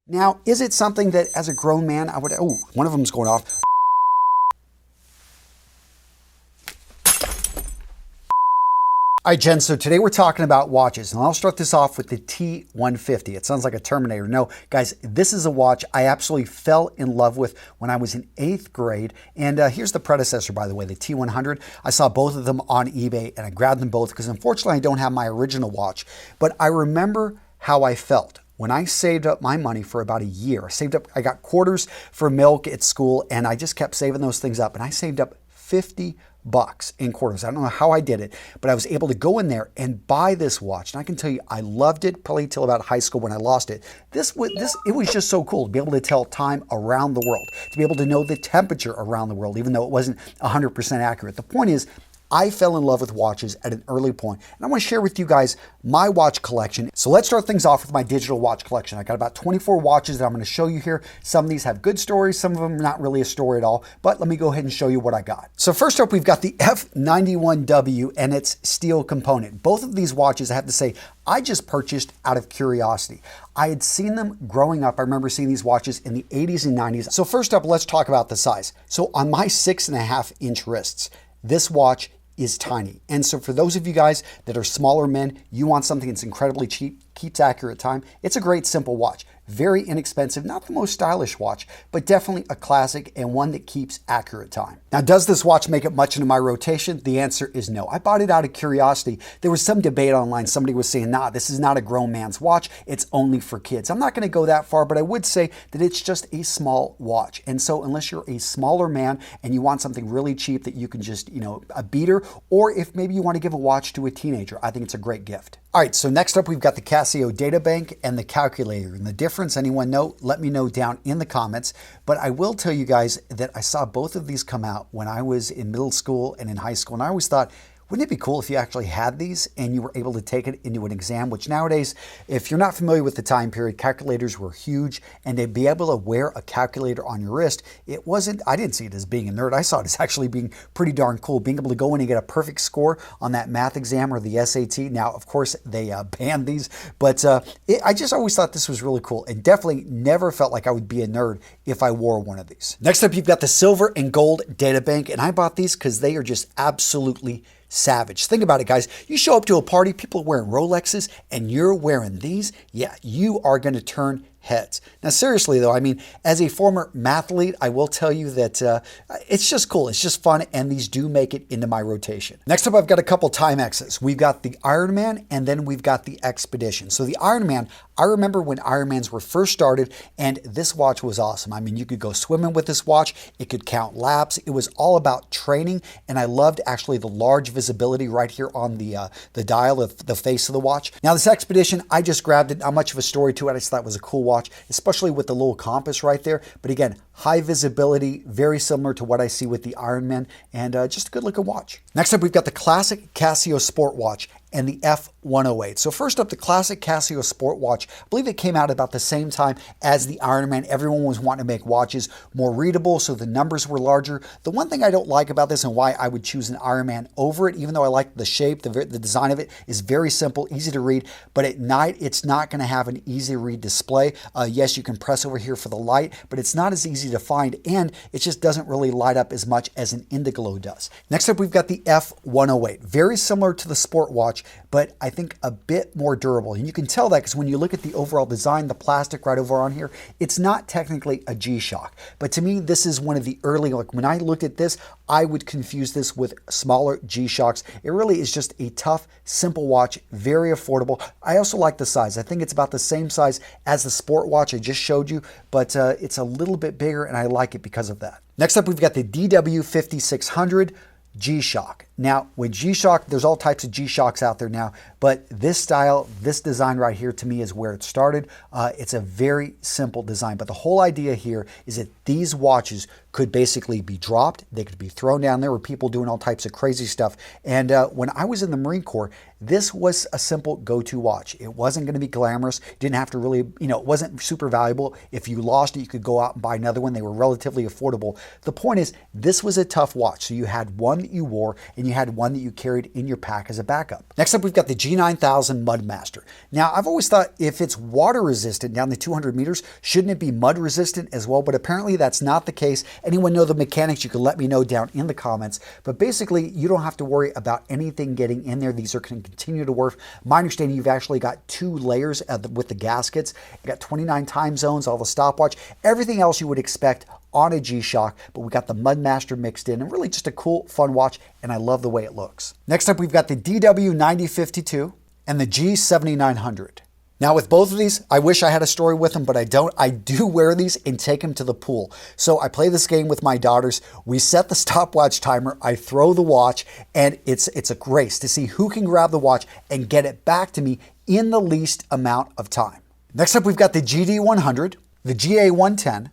Now, is it something that as a grown man, I would, oh, one of them's going off. All right, Jen, so today we're talking about watches, and I'll start this off with the T150. It sounds like a Terminator. No, guys, this is a watch I absolutely fell in love with when I was in 8th grade, and here's the predecessor, by the way, the T100. I saw both of them on eBay, and I grabbed them both because unfortunately I don't have my original watch, but I remember how I felt when I saved up my money for about a year. I got quarters for milk at school, and I just kept saving those things up, and I saved up $50 in quarters. I don't know how I did it, but I was able to go in there and buy this watch. And I can tell you, I loved it probably till about high school when I lost it. It was just so cool to be able to tell time around the world, to be able to know the temperature around the world, even though it wasn't 100% accurate. The point is, I fell in love with watches at an early point, and I want to share with you guys my watch collection. So let's start things off with my digital watch collection. I got about 24 watches that I'm going to show you here. Some of these have good stories, some of them not really a story at all, but let me go ahead and show you what I got. So first up, we've got the F91W and its steel component. Both of these watches, I have to say, I just purchased out of curiosity. I had seen them growing up. I remember seeing these watches in the 80s and 90s. So first up, let's talk about the size. So on my 6.5-inch wrists, this watch is tiny. And so for those of you guys that are smaller men, you want something that's incredibly cheap, keeps accurate time, it's a great simple watch. Very inexpensive, not the most stylish watch, but definitely a classic and one that keeps accurate time. Now, does this watch make it much into my rotation? The answer is no. I bought it out of curiosity. There was some debate online. Somebody was saying, nah, this is not a grown man's watch. It's only for kids. I'm not going to go that far, but I would say that it's just a small watch. And so unless you're a smaller man and you want something really cheap that you can just, a beater, or if maybe you want to give a watch to a teenager, I think it's a great gift. All right, so next up, we've got the Casio Databank and the calculator. And the difference, anyone know? Let me know down in the comments. But I will tell you guys that I saw both of these come out when I was in middle school and in high school. And I always thought, wouldn't it be cool if you actually had these and you were able to take it into an exam, which nowadays, if you're not familiar with the time period, calculators were huge, and to be able to wear a calculator on your wrist, I didn't see it as being a nerd. I saw it as actually being pretty darn cool, being able to go in and get a perfect score on that math exam or the SAT. Now, of course, they banned these, but I just always thought this was really cool, and definitely never felt like I would be a nerd if I wore one of these. Next up, you've got the silver and gold Databank, and I bought these because they are just absolutely savage. Think about it, guys. You show up to a party, people are wearing Rolexes, and you're wearing these. Yeah, you are going to turn heads. Now, seriously though, I mean, as a former mathlete, I will tell you that it's just cool. It's just fun, and these do make it into my rotation. Next up, I've got a couple Timexes. We've got the Ironman, and then we've got the Expedition. So the Ironman, I remember when Ironmans were first started, and this watch was awesome. I mean, you could go swimming with this watch. It could count laps. It was all about training, and I loved actually the large visibility right here on the dial of the face of the watch. Now, this Expedition, I just grabbed it. Not much of a story to it. I just thought it was a cool watch, especially with the little compass right there. But again, high visibility, very similar to what I see with the Ironman, and just a good looking watch. Next up, we've got the classic Casio Sport Watch and the F108. So first up, the classic Casio Sport Watch. I believe it came out about the same time as the Ironman. Everyone was wanting to make watches more readable, so the numbers were larger. The one thing I don't like about this and why I would choose an Ironman over it, even though I like the shape, the design of it is very simple, easy to read, but at night, it's not gonna have an easy to read display. Yes, you can press over here for the light, but it's not as easy to find, and it just doesn't really light up as much as an Indiglo does. Next up, we've got the F108. Very similar to the Sport Watch, but I think a bit more durable. And you can tell that because when you look at the overall design, the plastic right over on here, it's not technically a G-Shock. But to me, this is one of the early, like when I looked at this, I would confuse this with smaller G-Shocks. It really is just a tough, simple watch, very affordable. I also like the size. I think it's about the same size as the Sport Watch I just showed you, but it's a little bit bigger, and I like it because of that. Next up, we've got the DW5600 G-Shock. Now, with G-Shock, there's all types of G-Shocks out there now, but this style, this design right here to me is where it started. It's a very simple design, but the whole idea here is that these watches could basically be dropped. They could be thrown down. There were people doing all types of crazy stuff. And when I was in the Marine Corps, this was a simple go-to watch. It wasn't going to be glamorous. You didn't have to really, it wasn't super valuable. If you lost it, you could go out and buy another one. They were relatively affordable. The point is, this was a tough watch. So you had one that you wore, and and you had one that you carried in your pack as a backup. Next up, we've got the G9000 Mudmaster. Now, I've always thought if it's water resistant down to 200 meters, shouldn't it be mud resistant as well? But apparently that's not the case. Anyone know the mechanics, you can let me know down in the comments. But basically, you don't have to worry about anything getting in there. These are going to continue to work. My understanding, you've actually got 2 layers with the gaskets. You got 29 time zones, all the stopwatch, everything else you would expect on a G-Shock, but we got the Mudmaster mixed in, and really just a cool, fun watch, and I love the way it looks. Next up, we've got the DW9052 and the G7900. Now with both of these, I wish I had a story with them, but I don't. I do wear these and take them to the pool. So I play this game with my daughters. We set the stopwatch timer, I throw the watch, and it's a race to see who can grab the watch and get it back to me in the least amount of time. Next up, we've got the GD100, the GA110,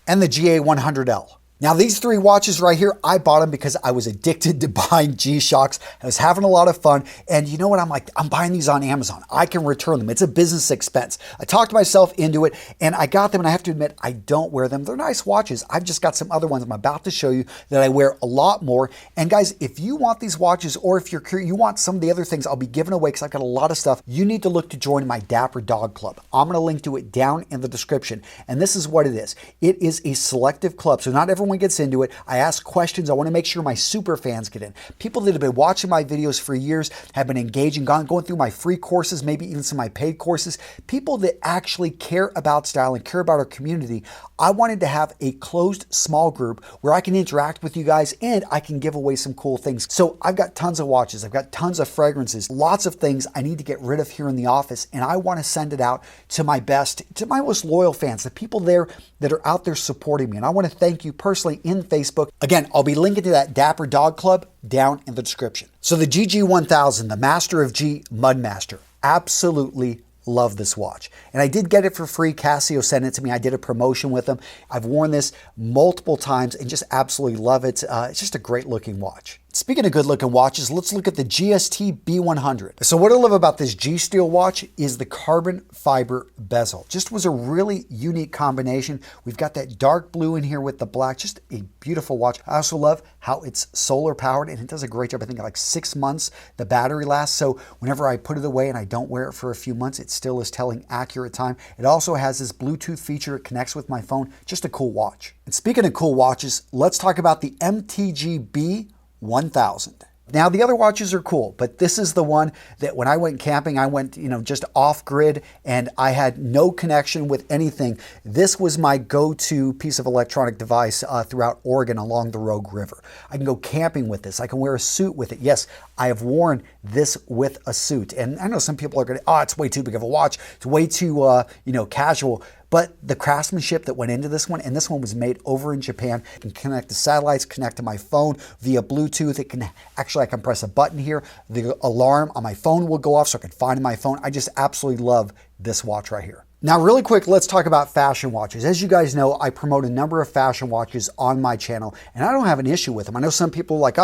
and the GA100L. Now these 3 watches right here, I bought them because I was addicted to buying G-Shocks. I was having a lot of fun, and you know what, I'm buying these on Amazon. I can return them. It's a business expense. I talked myself into it, and I got them, and I have to admit, I don't wear them. They're nice watches. I've just got some other ones I'm about to show you that I wear a lot more. And guys, if you want these watches, or if you're curious, you want some of the other things I'll be giving away, because I've got a lot of stuff, you need to look to join my Dapper Dog Club. I'm going to link to it down in the description. And this is what it is. It is a selective club, so not everyone gets into it. I ask questions. I want to make sure my super fans get in. People that have been watching my videos for years, have been engaging, going through my free courses, maybe even some of my paid courses. People that actually care about style and care about our community. I wanted to have a closed small group where I can interact with you guys and I can give away some cool things. So I've got tons of watches. I've got tons of fragrances, lots of things I need to get rid of here in the office. And I want to send it out to my most loyal fans, the people there that are out there supporting me. And I want to thank you personally in Facebook. Again, I'll be linking to that Dapper Dog Club down in the description. So the GG1000, the Master of G Mudmaster, absolutely love this watch. And I did get it for free. Casio sent it to me. I did a promotion with them. I've worn this multiple times and just absolutely love it. It's just a great looking watch. Speaking of good looking watches, let's look at the GST B100. So what I love about this G-Steel watch is the carbon fiber bezel. Just was a really unique combination. We've got that dark blue in here with the black, just a beautiful watch. I also love how it's solar powered and it does a great job. I think like 6 months the battery lasts. So whenever I put it away and I don't wear it for a few months, it still is telling accurate time. It also has this Bluetooth feature. It connects with my phone. Just a cool watch. And speaking of cool watches, let's talk about the MTG B1000. Now the other watches are cool, but this is the one that when I went camping, I went, just off grid and I had no connection with anything. This was my go-to piece of electronic device throughout Oregon along the Rogue River. I can go camping with this. I can wear a suit with it. Yes, I have worn this with a suit. And I know some people are going to, oh, it's way too big of a watch. It's way too, casual. But the craftsmanship that went into this one, and this one was made over in Japan. It can connect to satellites, connect to my phone via Bluetooth. It can actually, I can press a button here. The alarm on my phone will go off so I can find my phone. I just absolutely love this watch right here. Now, really quick, let's talk about fashion watches. As you guys know, I promote a number of fashion watches on my channel, and I don't have an issue with them. I know some people are like,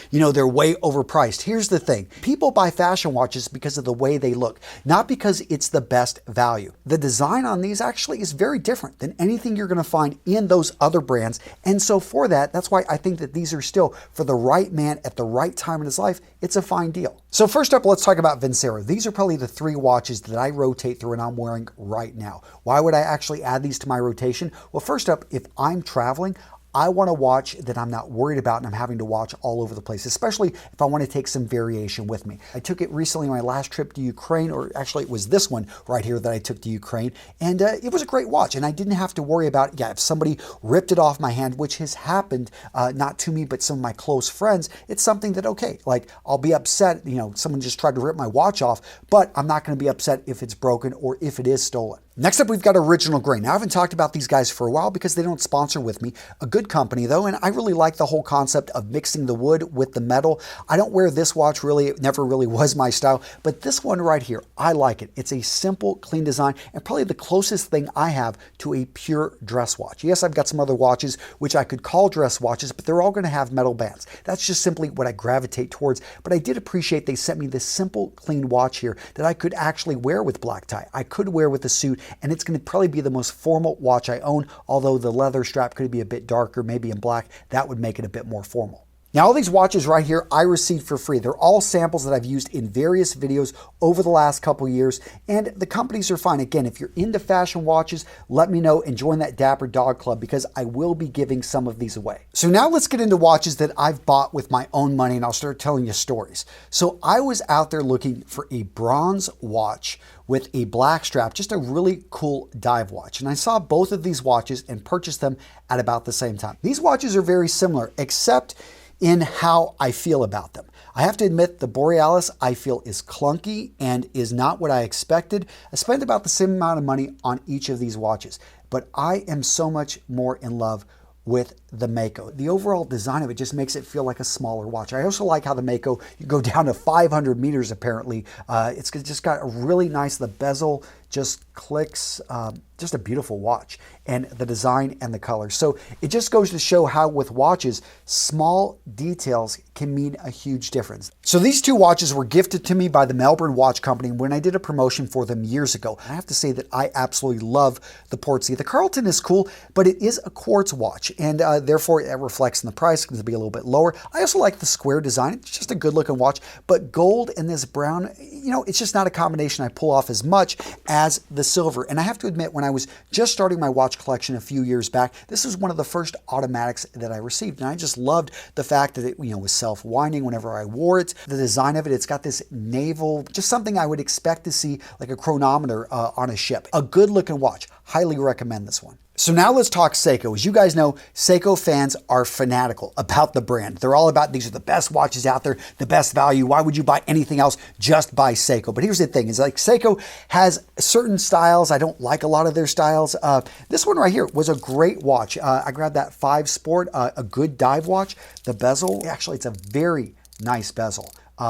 they're way overpriced. Here's the thing. People buy fashion watches because of the way they look, not because it's the best value. The design on these actually is very different than anything you're going to find in those other brands. And so for that's why I think that these are still, for the right man at the right time in his life, it's a fine deal. So first up, let's talk about Vincero. These are probably the 3 watches that I rotate through and I'm wearing right now. Why would I actually add these to my rotation? Well, first up, if I'm traveling, I want a watch that I'm not worried about and I'm having to watch all over the place, especially if I want to take some variation with me. I took it recently on my last trip to Ukraine, or actually it was this one right here that I took to Ukraine, and it was a great watch, and I didn't have to worry about, if somebody ripped it off my hand, which has happened, not to me, but some of my close friends. It's something that, okay, like I'll be upset, someone just tried to rip my watch off, but I'm not going to be upset if it's broken or if it is stolen. Next up, we've got Original Grain. Now, I haven't talked about these guys for a while because they don't sponsor with me. A good company, though, and I really like the whole concept of mixing the wood with the metal. I don't wear this watch, really. It never really was my style, but this one right here, I like it. It's a simple, clean design, and probably the closest thing I have to a pure dress watch. Yes, I've got some other watches which I could call dress watches, but they're all going to have metal bands. That's just simply what I gravitate towards, but I did appreciate they sent me this simple, clean watch here that I could actually wear with black tie. I could wear with a suit, and it's going to probably be the most formal watch I own, although the leather strap could be a bit darker, maybe in black. That would make it a bit more formal. Now, all these watches right here, I received for free. They're all samples that I've used in various videos over the last couple years, and the companies are fine. Again, if you're into fashion watches, let me know and join that Dapper Dog Club because I will be giving some of these away. So now let's get into watches that I've bought with my own money, and I'll start telling you stories. So I was out there looking for a bronze watch with a black strap, just a really cool dive watch. And I saw both of these watches and purchased them at about the same time. These watches are very similar, except in how I feel about them. I have to admit the Borealis I feel is clunky and is not what I expected. I spent about the same amount of money on each of these watches, but I am so much more in love with the Mako. The overall design of it just makes it feel like a smaller watch. I also like how the Mako, you go down to 500 meters apparently. It's just got a really nice, the bezel just clicks, just a beautiful watch, and the design and the color. So it just goes to show how with watches, small details can mean a huge difference. So these two watches were gifted to me by the Melbourne Watch Company when I did a promotion for them years ago. I have to say that I absolutely love the Portsea. The Carlton is cool, but it is a quartz watch, and therefore it reflects in the price. It's going to be a little bit lower. I also like the square design. It's just a good looking watch, but gold and this brown, you know, it's just not a combination I pull off as much as the silver. And I have to admit, when I was just starting my watch collection a few years back, this was one of the first automatics that I received. And I just loved the fact that it, you know, was self-winding whenever I wore it. The design of it, it's got this naval, just something I would expect to see like a chronometer on a ship. A good looking watch. Highly recommend this one. So now let's talk Seiko. As you guys know, Seiko fans are fanatical about the brand. They're all about these are the best watches out there, the best value. Why would you buy anything else? Just buy Seiko. But here's the thing, is like Seiko has certain styles. I don't like a lot of their styles. This one right here was a great watch. I grabbed that 5 Sport, a good dive watch. The bezel, actually it's a very nice bezel.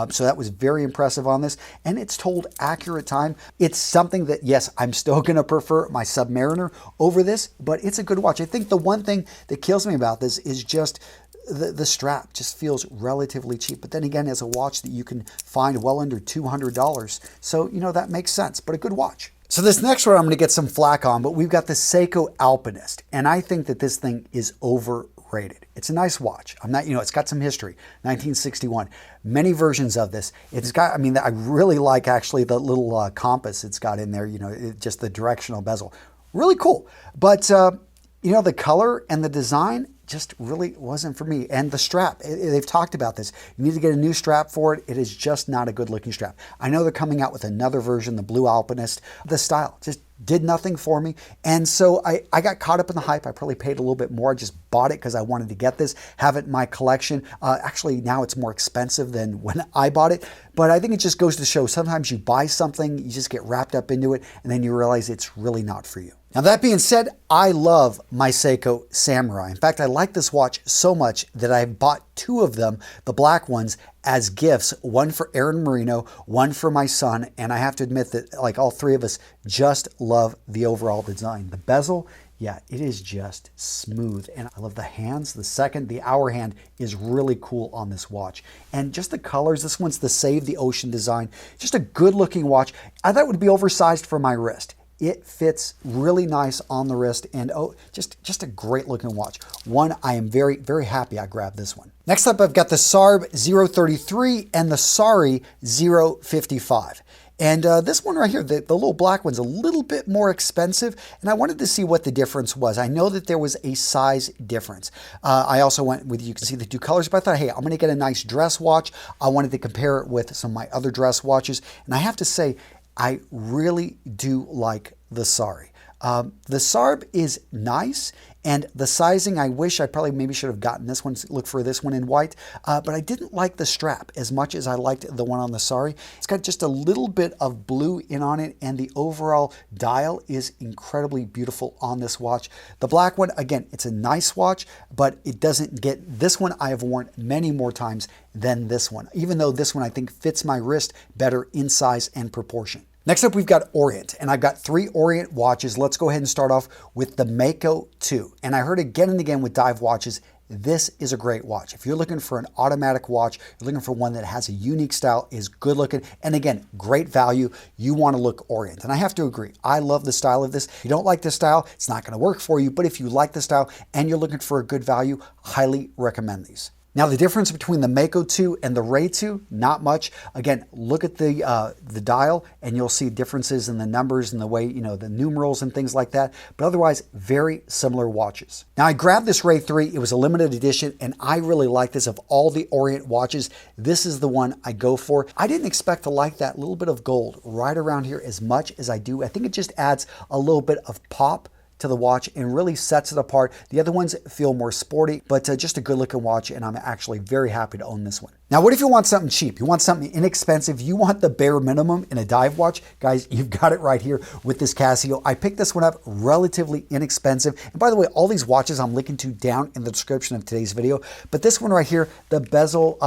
So that was very impressive on this, and it's told accurate time. It's something that, yes, I'm still going to prefer my Submariner over this, but it's a good watch. I think the one thing that kills me about this is just the strap just feels relatively cheap. But then again, as a watch that you can find well under $200, so, you know, that makes sense, but a good watch. So this next one I'm going to get some flack on, but we've got the Seiko Alpinist, and I think that this thing is overrated. It's a nice watch. I'm not, you know, it's got some history. 1961. Many versions of this. It's got, I mean, I really like actually the little compass it's got in there, you know, just the directional bezel. Really cool. But, you know, the color and the design just really wasn't for me. And the strap, they've talked about this. You need to get a new strap for it. It is just not a good looking strap. I know they're coming out with another version, the Blue Alpinist. The style just did nothing for me. And so I got caught up in the hype. I probably paid a little bit more. I just bought it because I wanted to get this, have it in my collection. Actually, now it's more expensive than when I bought it. But I think it just goes to show sometimes you buy something, you just get wrapped up into it, and then you realize it's really not for you. Now that being said, I love my Seiko Samurai. In fact, I like this watch so much that I bought 2 of them, the black ones, as gifts. One for Aaron Marino, one for my son. And I have to admit that like all 3 of us just love the overall design. The bezel, yeah, it is just smooth. And I love the hands. The hour hand is really cool on this watch. And just the colors, this one's the Save the Ocean design. Just a good looking watch. I thought it would be oversized for my wrist. It fits really nice on the wrist, and oh, just a great looking watch. One, I am very, very happy I grabbed this one. Next up, I've got the Sarb 033 and the Sari 055. And this one right here, the little black one's a little bit more expensive, and I wanted to see what the difference was. I know that there was a size difference. I also went with, you can see the 2 colors, but I thought, hey, I'm gonna get a nice dress watch. I wanted to compare it with some of my other dress watches, and I have to say, I really do like the Sari. The Sarb is nice, and the sizing, I wish I probably maybe should have gotten this one, look for this one in white, but I didn't like the strap as much as I liked the one on the Sari. It's got just a little bit of blue in on it, and the overall dial is incredibly beautiful on this watch. The black one, again, it's a nice watch, but it doesn't get, this one I have worn many more times than this one, even though this one I think fits my wrist better in size and proportion. Next up, we've got Orient, and I've got 3 Orient watches. Let's go ahead and start off with the Mako 2. And I heard again and again with dive watches, this is a great watch. If you're looking for an automatic watch, you're looking for one that has a unique style, is good looking, and again, great value, you want to look Orient. And I have to agree, I love the style of this. If you don't like the style, it's not going to work for you, but if you like the style and you're looking for a good value, highly recommend these. Now the difference between the Mako 2 and the Ray 2, not much. Again, look at the dial and you'll see differences in the numbers and the way, the numerals and things like that. But otherwise, very similar watches. Now I grabbed this Ray 3, it was a limited edition and I really like this. Of all the Orient watches, this is the one I go for. I didn't expect to like that little bit of gold right around here as much as I do. I think it just adds a little bit of pop to the watch and really sets it apart. The other ones feel more sporty, but just a good looking watch, and I'm actually very happy to own this one. Now, what if you want something cheap? You want something inexpensive? You want the bare minimum in a dive watch? Guys, you've got it right here with this Casio. I picked this one up relatively inexpensive. And by the way, all these watches I'm linking to down in the description of today's video. But this one right here, the bezel,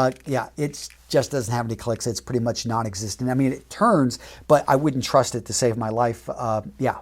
it's just doesn't have any clicks. It's pretty much non-existent. I mean, it turns, but I wouldn't trust it to save my life.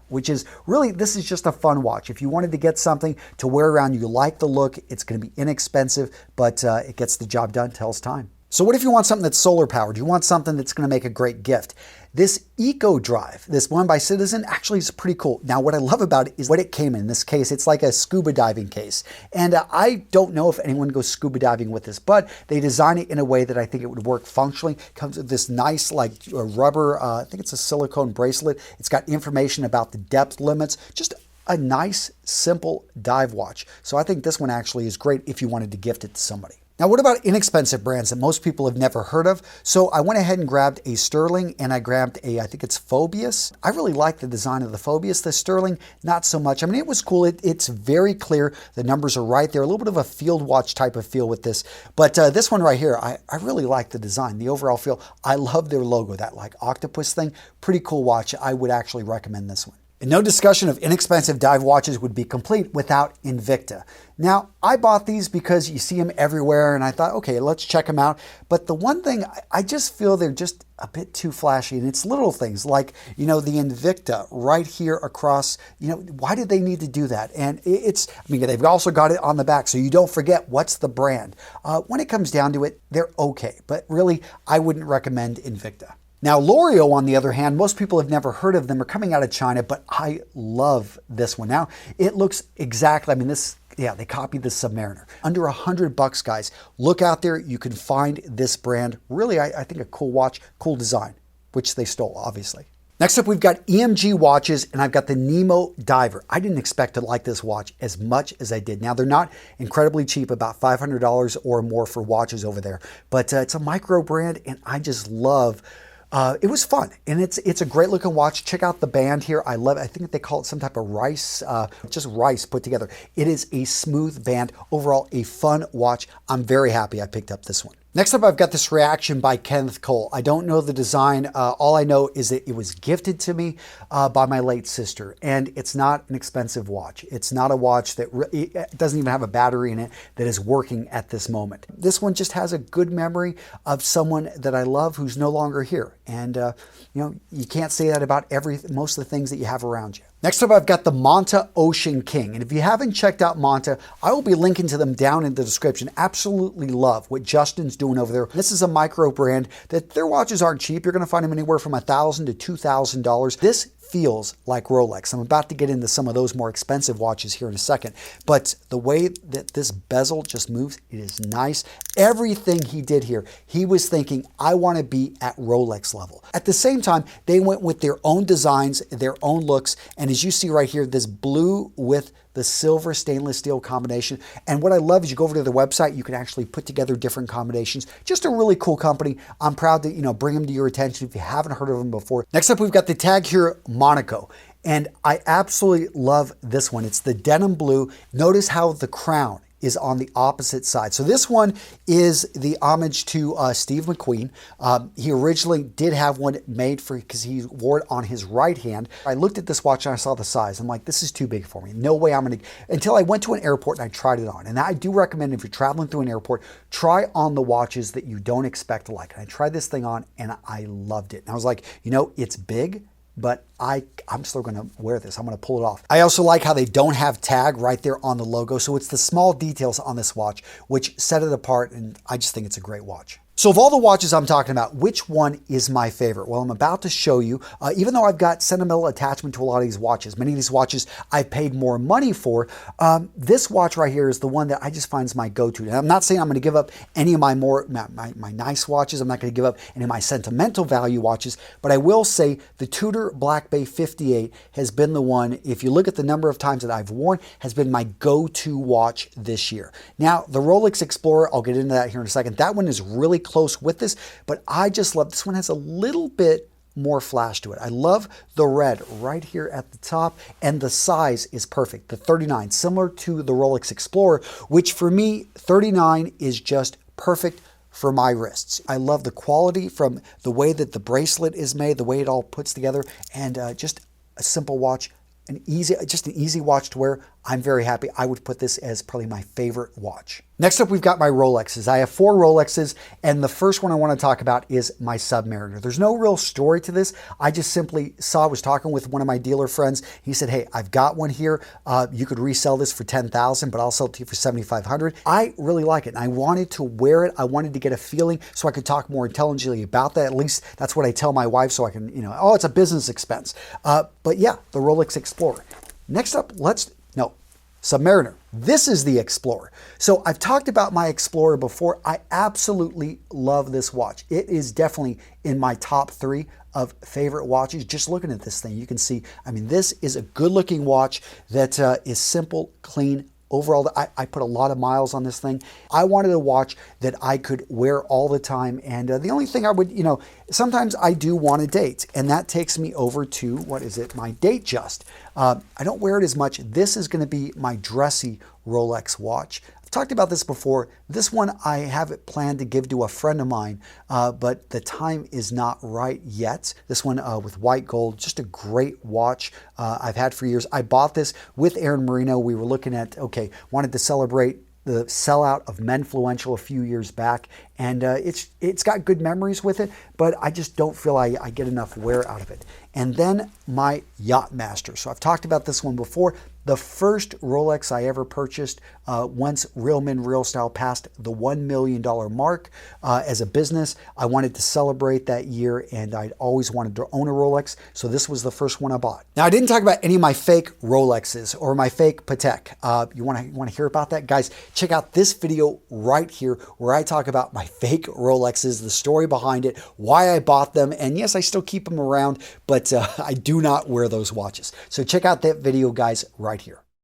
Which is really, this is just a fun watch. If you wanted to get something to wear around, you like the look, it's going to be inexpensive, but it gets the job done, tells time. So what if you want something that's solar powered? You want something that's going to make a great gift. This Eco Drive, this one by Citizen, actually is pretty cool. Now, what I love about it is what it came in this case. It's like a scuba diving case. And I don't know if anyone goes scuba diving with this, but they design it in a way that I think it would work functionally. It comes with this nice rubber, I think it's a silicone bracelet. It's got information about the depth limits. Just a nice, simple dive watch. So I think this one actually is great if you wanted to gift it to somebody. Now, what about inexpensive brands that most people have never heard of? So I went ahead and grabbed a Sterling and I grabbed I think it's Phobius. I really like the design of the Phobius. The Sterling, not so much. I mean, it was cool. It's very clear. The numbers are right there. A little bit of a field watch type of feel with this. But this one right here, I really like the design, the overall feel. I love their logo, that octopus thing. Pretty cool watch. I would actually recommend this one. And no discussion of inexpensive dive watches would be complete without Invicta. Now, I bought these because you see them everywhere and I thought, okay, let's check them out. But the one thing, I just feel they're just a bit too flashy, and it's little things like, the Invicta right here across, why did they need to do that? And they've also got it on the back, so you don't forget what's the brand. When it comes down to it, they're okay, but really, I wouldn't recommend Invicta. Now, Loreo, on the other hand, most people have never heard of them. They're coming out of China, but I love this one. Now, it looks exactly, they copied the Submariner. Under $100, guys. Look out there. You can find this brand. Really, I think a cool watch, cool design, which they stole, obviously. Next up, we've got EMG watches, and I've got the Nemo Diver. I didn't expect to like this watch as much as I did. Now, they're not incredibly cheap, about $500 or more for watches over there, but it's a micro brand, and I just love it was fun, and it's a great looking watch. Check out the band here. I love it. I think they call it some type of rice, just rice put together. It is a smooth band. Overall, a fun watch. I'm very happy I picked up this one. Next up, I've got this Reaction by Kenneth Cole. I don't know the design. All I know is that it was gifted to me by my late sister, and it's not an expensive watch. It's not a watch that it doesn't even have a battery in it that is working at this moment. This one just has a good memory of someone that I love who's no longer here. And you can't say that about most of the things that you have around you. Next up, I've got the Manta Ocean King. And if you haven't checked out Manta, I will be linking to them down in the description. Absolutely love what Justin's doing over there. This is a micro brand that their watches aren't cheap. You're going to find them anywhere from $1,000 to $2,000. This feels like Rolex. I'm about to get into some of those more expensive watches here in a second, but the way that this bezel just moves, it is nice. Everything he did here, he was thinking, I want to be at Rolex level. At the same time, they went with their own designs, their own looks, and as you see right here, this blue with the silver stainless steel combination. And what I love is you go over to their website, you can actually put together different combinations. Just a really cool company. I'm proud to, bring them to your attention if you haven't heard of them before. Next up, we've got the Tag Heuer Monaco. And I absolutely love this one. It's the denim blue. Notice how the crown is on the opposite side. So this one is the homage to Steve McQueen. He originally did have one made because he wore it on his right hand. I looked at this watch and I saw the size. I'm like, this is too big for me. No way I'm going to, until I went to an airport and I tried it on. And I do recommend if you're traveling through an airport, try on the watches that you don't expect to like. And I tried this thing on and I loved it. And I was like, it's big, but I'm still going to wear this. I'm going to pull it off. I also like how they don't have tag right there on the logo. So it's the small details on this watch which set it apart, and I just think it's a great watch. So of all the watches I'm talking about, which one is my favorite? Well, I'm about to show you, even though I've got sentimental attachment to a lot of these watches, many of these watches I paid more money for, this watch right here is the one that I just find is my go-to. And I'm not saying I'm going to give up any of my nice watches. I'm not going to give up any of my sentimental value watches, but I will say the Tudor Black Bay 58 has been the one, if you look at the number of times that I've worn, has been my go-to watch this year. Now, the Rolex Explorer, I'll get into that here in a second. That one is really close with this, but I just love this one. Has a little bit more flash to it. I love the red right here at the top, and the size is perfect. The 39, similar to the Rolex Explorer, which for me, 39 is just perfect for my wrists. I love the quality from the way that the bracelet is made, the way it all puts together, and just a simple watch, just an easy watch to wear. I'm very happy. I would put this as probably my favorite watch. Next up, we've got my Rolexes. I have 4 Rolexes, and the first one I want to talk about is my Submariner. There's no real story to this. I just simply I was talking with one of my dealer friends. He said, hey, I've got one here. You could resell this for $10,000, but I'll sell it to you for $7,500. I really like it, and I wanted to wear it. I wanted to get a feeling so I could talk more intelligently about that. At least that's what I tell my wife, so I can, oh, it's a business expense. But yeah, the Rolex Explorer. Next up, Submariner. This is the Explorer. So I've talked about my Explorer before. I absolutely love this watch. It is definitely in my top 3 of favorite watches. Just looking at this thing, you can see, this is a good looking watch that is simple, clean. Overall, I put a lot of miles on this thing. I wanted a watch that I could wear all the time. And the only thing I would, sometimes I do want a date. And that takes me over to, my Datejust. I don't wear it as much. This is going to be my dressy Rolex watch. I've talked about this before. This one I have it planned to give to a friend of mine, but the time is not right yet. This one with white gold, just a great watch I've had for years. I bought this with Aaron Marino. We were looking at, wanted to celebrate the sellout of Menfluential a few years back, and it's got good memories with it, but I just don't feel I get enough wear out of it. And then my Yachtmaster. So I've talked about this one before. The first Rolex I ever purchased once Real Men Real Style passed the $1 million mark as a business. I wanted to celebrate that year, and I'd always wanted to own a Rolex, so this was the first one I bought. Now, I didn't talk about any of my fake Rolexes or my fake Patek. You want to hear about that? Guys, check out this video right here where I talk about my fake Rolexes, the story behind it, why I bought them, and yes, I still keep them around, but I do not wear those watches. So check out that video, guys, right here.